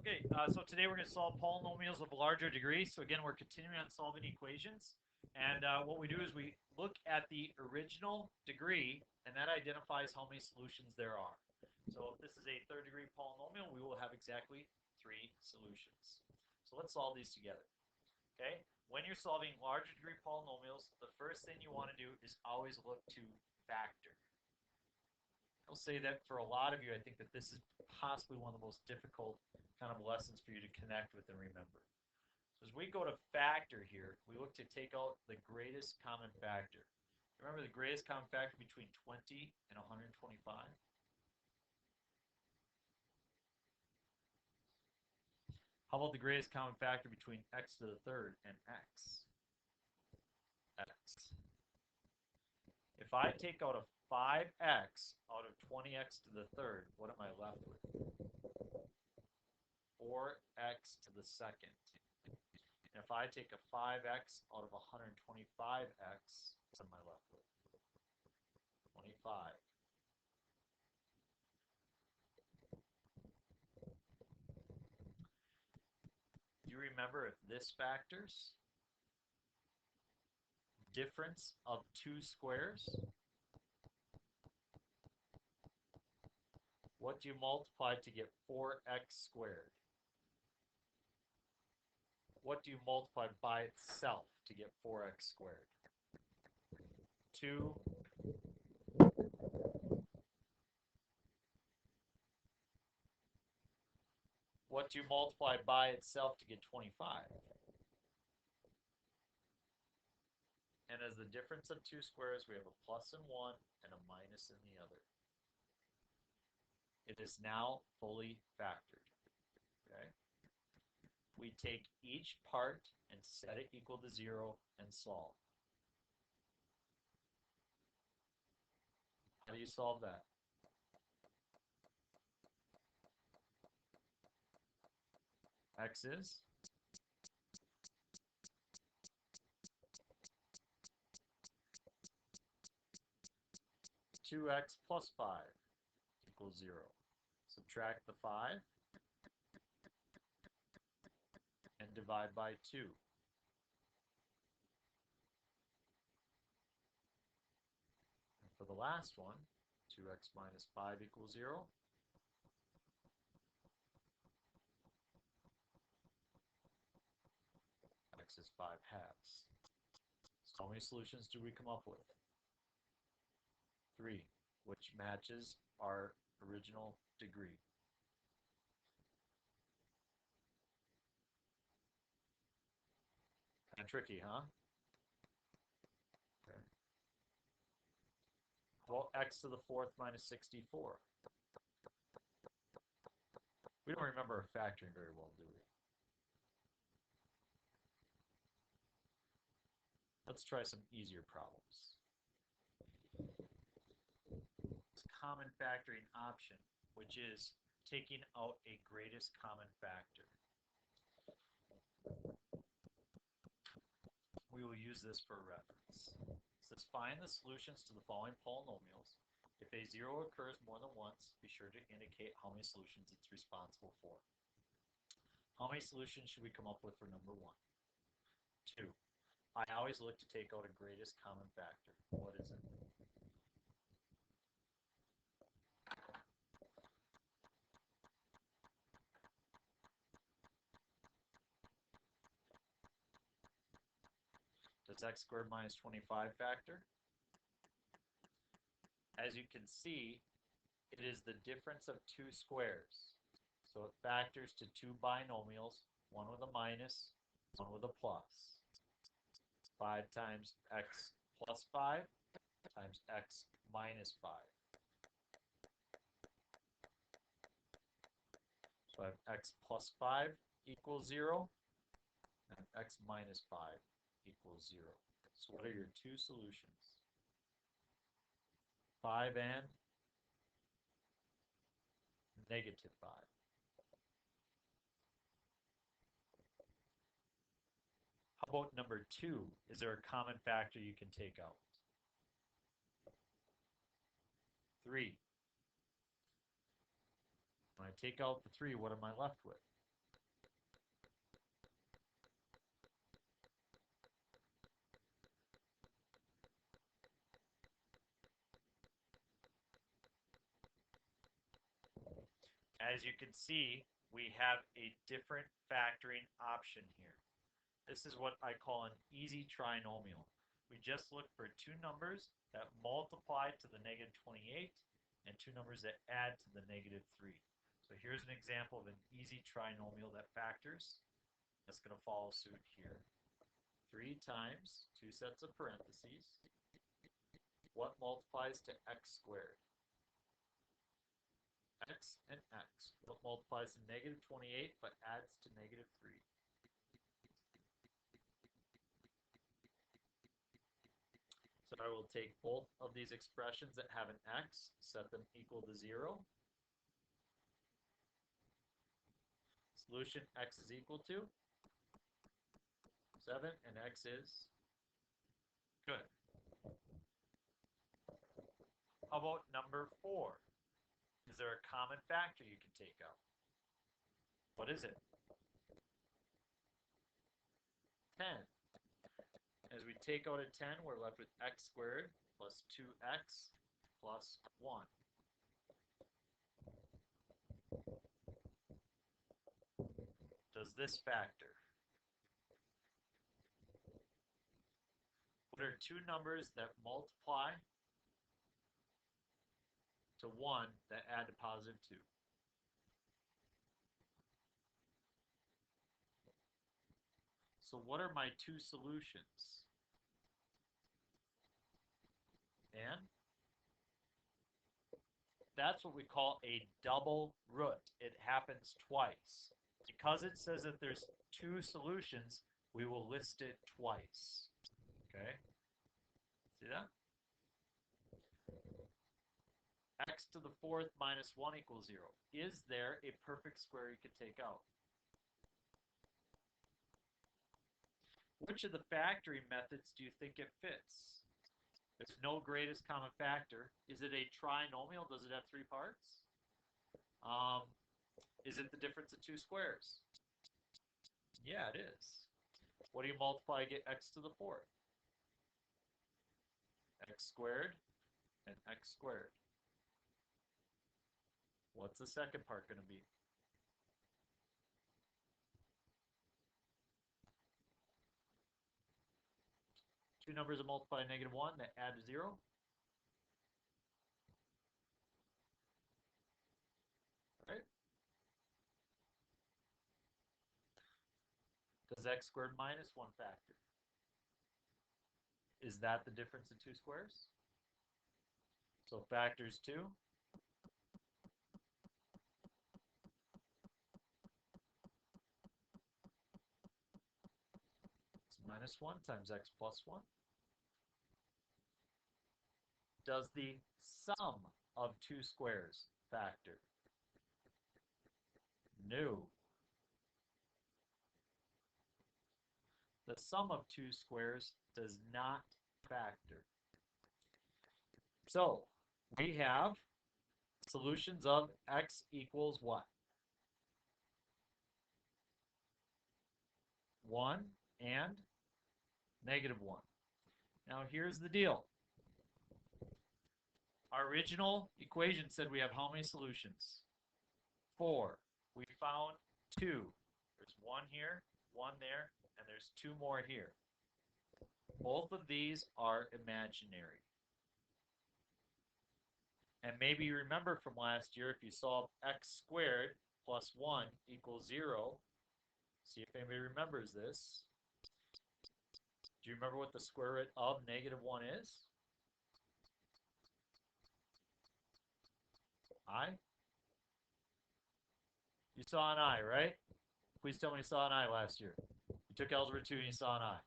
Okay, so today we're going to solve polynomials of larger degree. So again, we're continuing on solving equations. And what we do is we look at the original degree, and that identifies how many solutions there are. So if this is a third degree polynomial, we will have exactly 3 solutions. So let's solve these together. Okay, when you're solving larger degree polynomials, the first thing you want to do is always look to factor. I'll say that for a lot of you, I think that this is possibly one of the most difficult kind of lessons for you to connect with and remember. So as we go to factor here, we look to take out the greatest common factor. Remember the greatest common factor between 20 and 125? How about the greatest common factor between x to the third and x? X. If I take out a 5x out of 20x to the third, what am I left with? 4x to the second. And if I take a 5x out of 125x, what am I left with? 25. Do you remember if this factors difference of 2 squares? What do you multiply to get 4x squared? What do you multiply by itself to get 4x squared? 2. What do you multiply by itself to get 25? And as the difference of 2 squares, we have a plus in one and a minus in the other. It is now fully factored. Okay? We take each part and set it equal to 0 and solve. How do you solve that? X is 2x plus 5 equals 0. Subtract the 5 and divide by 2. And for the last one, 2x minus 5 equals 0. X is 5 halves. So how many solutions do we come up with? 3, which matches our original degree. Kind of tricky, huh? Okay. Well, x to the 4th minus 64. We don't remember factoring very well, do we? Let's try some easier problems. It's a common factoring option, which is taking out a greatest common factor. We will use this for reference. It says find the solutions to the following polynomials. If a 0 occurs more than once, be sure to indicate how many solutions it's responsible for. How many solutions should we come up with for number 1? 2. I always look to take out a greatest common factor. What is it? Does x squared minus 25 factor? As you can see, it is the difference of 2 squares. So it factors to 2 binomials, one with a minus, one with a plus. 5 times x plus 5 times x minus 5. So I have x plus 5 equals 0, and x minus 5 equals 0. So what are your 2 solutions? 5 and negative 5. How about number 2? Is there a common factor you can take out? 3. When I take out the 3, what am I left with? As you can see, we have a different factoring option here. This is what I call an easy trinomial. We just look for two numbers that multiply to the negative 28 and two numbers that add to the negative 3. So here's an example of an easy trinomial that factors. That's going to follow suit here. 3 times two sets of parentheses. What multiplies to x squared? X and x. What multiplies to negative 28 but adds to negative 3? So I will take both of these expressions that have an x, set them equal to 0. Solution, x is equal to 7 and x is good. How about number 4? Is there a common factor you can take out? What is it? 10. As we take out a 10, we're left with x squared plus 2x plus 1. Does this factor? What are two numbers that multiply to 1 that add to positive 2? So what are my two solutions? And that's what we call a double root. It happens twice. Because it says that there's two solutions, we will list it twice. Okay? See that? X to the 4th minus 1 equals 0. Is there a perfect square you could take out? Which of the factoring methods do you think it fits? There's no greatest common factor. Is it a trinomial? Does it have 3 parts? Is it the difference of two squares? Yeah, it is. What do you multiply to get x to the 4th? X squared and x squared. What's the second part going to be? Two numbers that multiply negative 1 that add to 0. Right? Does x squared minus 1 factor? Is that the difference in two squares? So factors 2. It's minus 1 times x plus 1. Does the sum of two squares factor? No. The sum of two squares does not factor. So we have solutions of x equals what? 1 and negative 1. Now here's the deal. Our original equation said we have how many solutions? 4. We found 2. There's 1 here, 1 there, and there's 2 more here. Both of these are imaginary. And maybe you remember from last year, if you solve x squared plus 1 equals 0, see if anybody remembers this. Do you remember what the square root of negative 1 is? I? You saw an I, right? Please tell me you saw an I last year. You took Algebra 2 and you saw an I.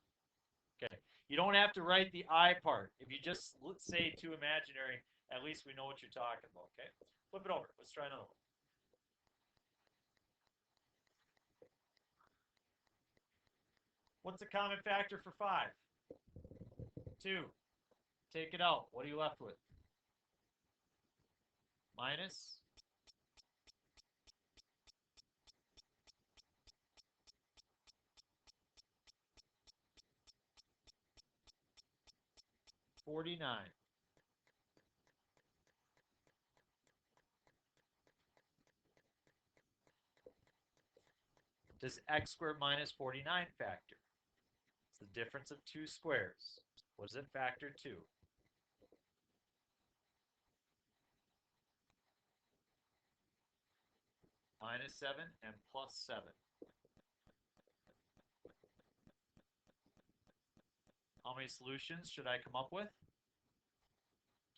Okay. You don't have to write the I part. If you just say 2 imaginary, at least we know what you're talking about, okay? Flip it over. Let's try another one. What's the common factor for 5? 2. Take it out. What are you left with? Minus 49. does x squared minus 49 factor? It's the difference of two squares. What does it factor to? Minus 7 and plus 7. How many solutions should I come up with?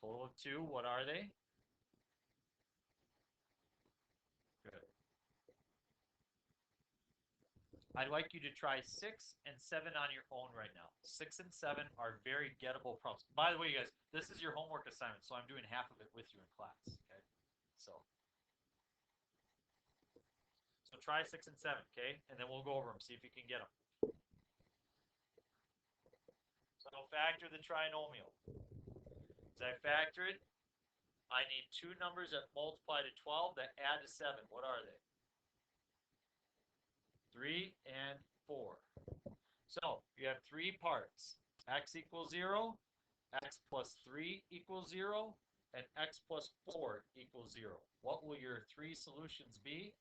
Total of 2. What are they? Good. I'd like you to try 6 and 7 on your own right now. 6 and 7 are very gettable problems. By the way, you guys, this is your homework assignment, so I'm doing half of it with you in class. Okay, so try 6 and 7, okay, and then we'll go over them, see if you can get them. So I'll factor the trinomial. As I factor it, I need two numbers that multiply to 12 that add to 7. What are they? 3 and 4. So you have three parts. X equals 0, x plus 3 equals 0, and x plus 4 equals 0. What will your three solutions be?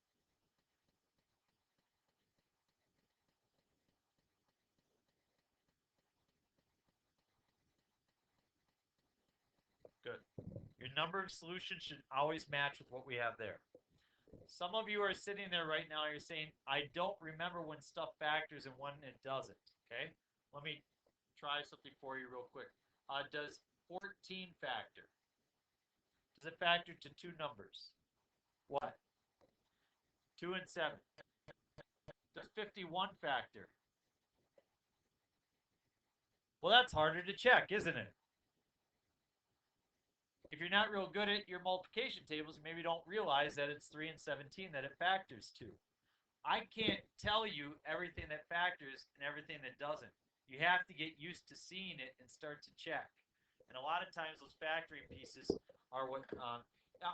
Good. Your number of solutions should always match with what we have there. Some of you are sitting there right now, you're saying, I don't remember when stuff factors and when it doesn't. Okay? Let me try something for you real quick. Does 14 factor? Does it factor to two numbers? What? 2 and 7. Does 51 factor? Well, that's harder to check, isn't it? If you're not real good at your multiplication tables, you maybe don't realize that it's 3 and 17 that it factors to. I can't tell you everything that factors and everything that doesn't. You have to get used to seeing it and start to check. And a lot of times those factoring pieces are what,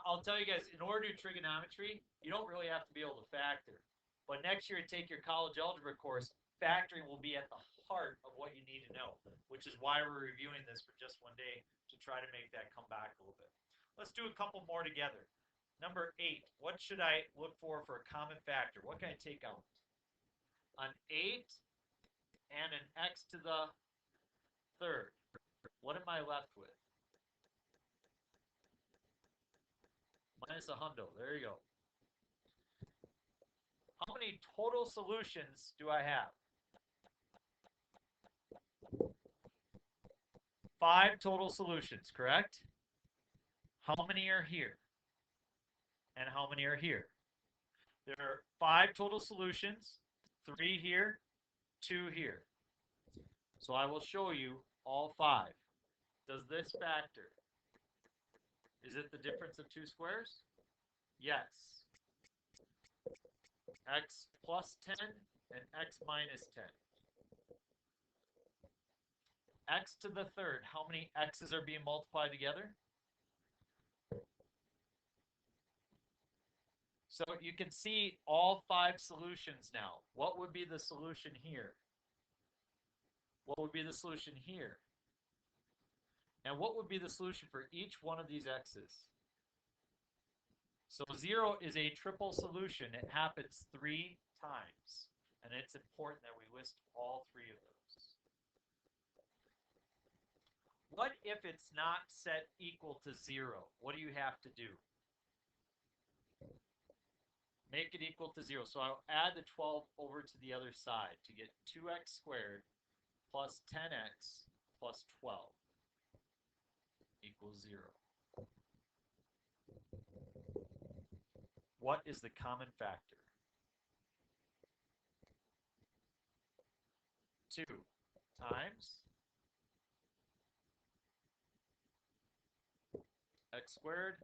I'll tell you guys, in order to do trigonometry, you don't really have to be able to factor. But next year, take your college algebra course, factoring will be at the heart of what you need to know, which is why we're reviewing this for just one day to try to make that come back a little bit. Let's do a couple more together. Number 8, what should I look for a common factor? What can I take out? An 8 and an x to the third. What am I left with? Minus a hundo. There you go. How many total solutions do I have? 5 total solutions, correct? How many are here? And how many are here? There are 5 total solutions, 3 here, 2 here. So I will show you all 5. Does this factor? Is it the difference of two squares? Yes. X plus 10 and x minus 10. X to the third, how many x's are being multiplied together? So you can see all 5 solutions now. What would be the solution here? What would be the solution here? And what would be the solution for each one of these x's? So 0 is a triple solution. It happens 3 times. And it's important that we list all 3 of those. What if it's not set equal to 0? What do you have to do? Make it equal to 0. So I'll add the 12 over to the other side to get 2x squared plus 10x plus 12 equals 0. What is the common factor? 2 times x squared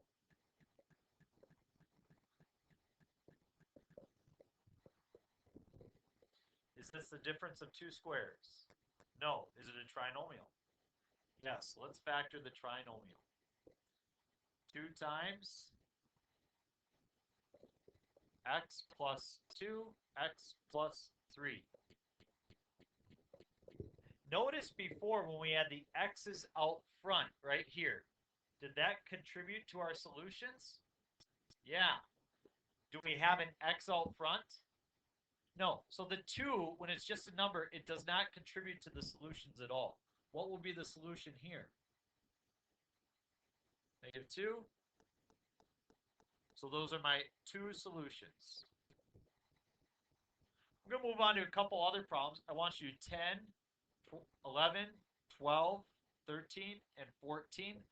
Is this the difference of two squares? No. Is it a trinomial? Yes. Let's factor the trinomial. 2 times x plus 2, x plus 3. Notice before when we had the x's out front right here, did that contribute to our solutions? Yeah. Do we have an x out front? No. So the 2, when it's just a number, it does not contribute to the solutions at all. What will be the solution here? -2. So those are my 2 solutions. We're going to move on to a couple other problems. I want you to do 10, 11, 12, 13, and 14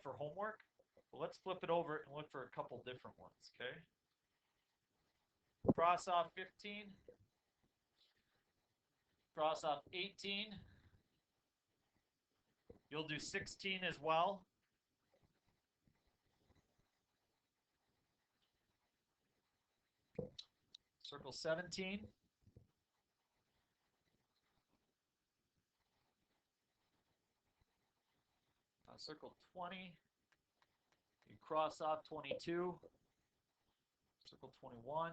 for homework. Well, let's flip it over and look for a couple different ones, okay? Cross off 15. Cross off 18. You'll do 16 as well. Circle 17. Circle 20. You cross off 22. Circle 21.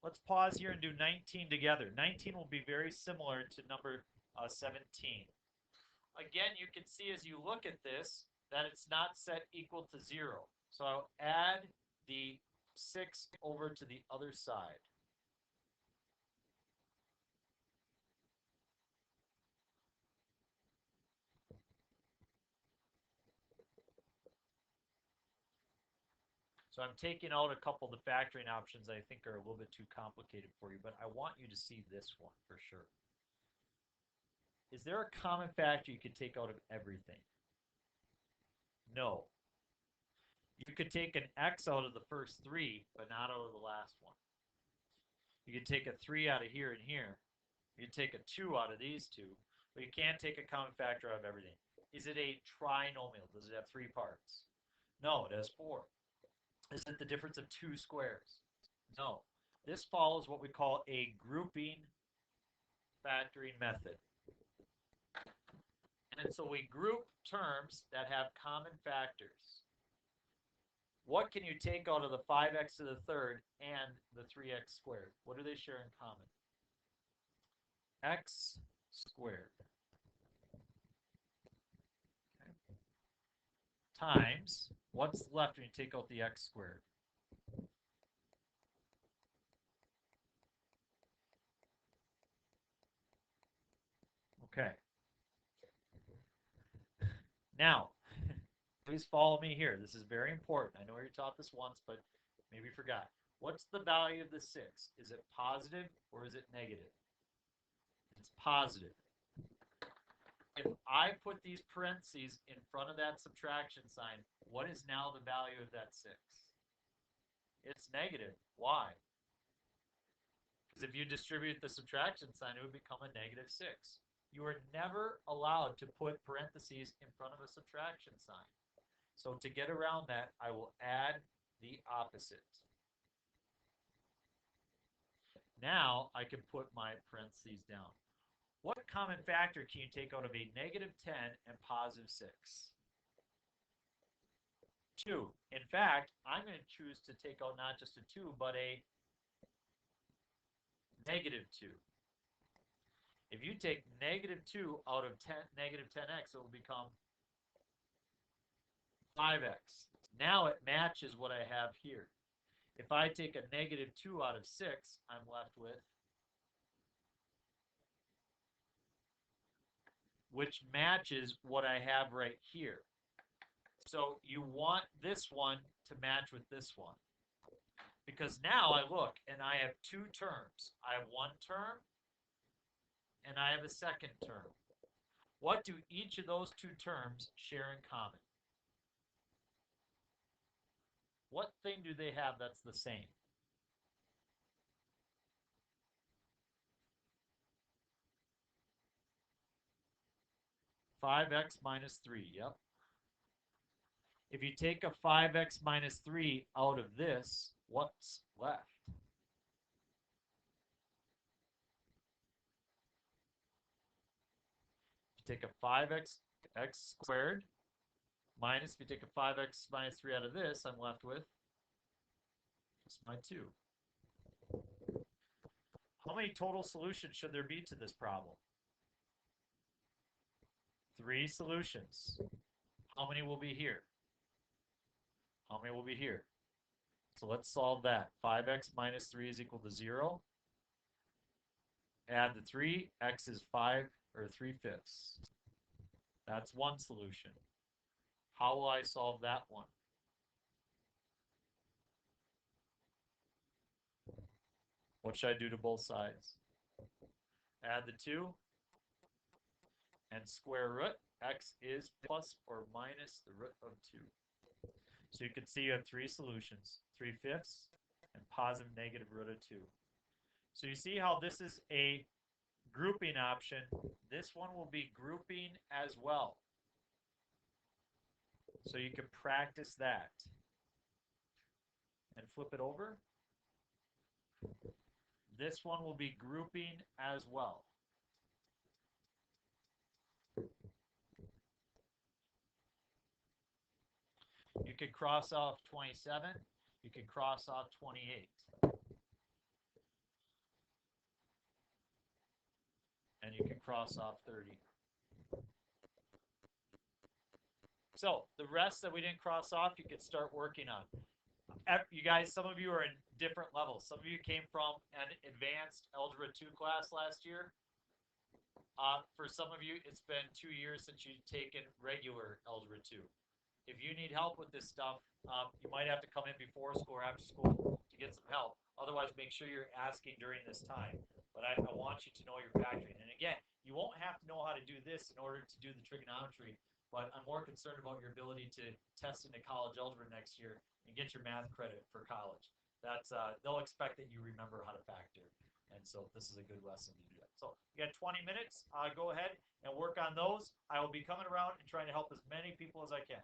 Let's pause here and do 19 together. 19 will be very similar to number 17. Again, you can see as you look at this that it's not set equal to 0. So I'll add the 6 over to the other side. So I'm taking out a couple of the factoring options I think are a little bit too complicated for you, but I want you to see this one for sure. Is there a common factor you could take out of everything? No. You could take an x out of the first 3, but not out of the last one. You could take a 3 out of here and here. You could take a 2 out of these two, but you can't take a common factor out of everything. Is it a trinomial? Does it have 3 parts? No, it has 4. Is it the difference of 2 squares? No. This follows what we call a grouping factoring method. And so we group terms that have common factors. What can you take out of the 5x to the third and the 3x squared? What do they share in common? X squared. Okay. Times, what's left when you take out the x squared? Okay. Now, please follow me here. This is very important. I know you taught this once, but maybe you forgot. What's the value of the 6? Is it positive or is it negative? It's positive. If I put these parentheses in front of that subtraction sign, what is now the value of that 6? It's negative. Why? Because if you distribute the subtraction sign, it would become a -6. You are never allowed to put parentheses in front of a subtraction sign. So to get around that, I will add the opposite. Now I can put my parentheses down. What common factor can you take out of a -10 and +6? 2. In fact, I'm going to choose to take out not just a 2, but a -2. If you take -2 out of -10x, it will become 5x. Now it matches what I have here. If I take a -2 out of 6, I'm left with, which matches what I have right here. So you want this one to match with this one. Because now I look and I have 2 terms. I have 1 term and I have a second term. What do each of those 2 terms share in common? What thing do they have that's the same? (5x minus 3), yep. If you take a 5x minus 3 out of this, what's left? If you take a 5x squared minus, if you take a 5x minus 3 out of this, I'm left with just my 2. How many total solutions should there be to this problem? 3 solutions. How many will be here? How many will be here? So let's solve that. 5x minus 3 is equal to 0. Add the 3, x is 5 or 3/5. That's one solution. How will I solve that one? What should I do to both sides? Add the 2 and square root. X is plus or minus the root of 2. So you can see you have three solutions, 3/5 and positive negative root of 2. So you see how this is a grouping option. This one will be grouping as well. So you can practice that. And flip it over. This one will be grouping as well. You can cross off 27. You can cross off 28. And you can cross off 30. So the rest that we didn't cross off, you can start working on. You guys, some of you are in different levels. Some of you came from an advanced Algebra 2 class last year. For some of you, it's been 2 years since you've taken regular Algebra 2. If you need help with this stuff, you might have to come in before school or after school to get some help. Otherwise, make sure you're asking during this time. But I want you to know your factoring. And again, you won't have to know how to do this in order to do the trigonometry, but I'm more concerned about your ability to test into college algebra next year and get your math credit for college. That's they'll expect that you remember how to factor. And so this is a good lesson to do that. So you got 20 minutes. Go ahead and work on those. I will be coming around and trying to help as many people as I can.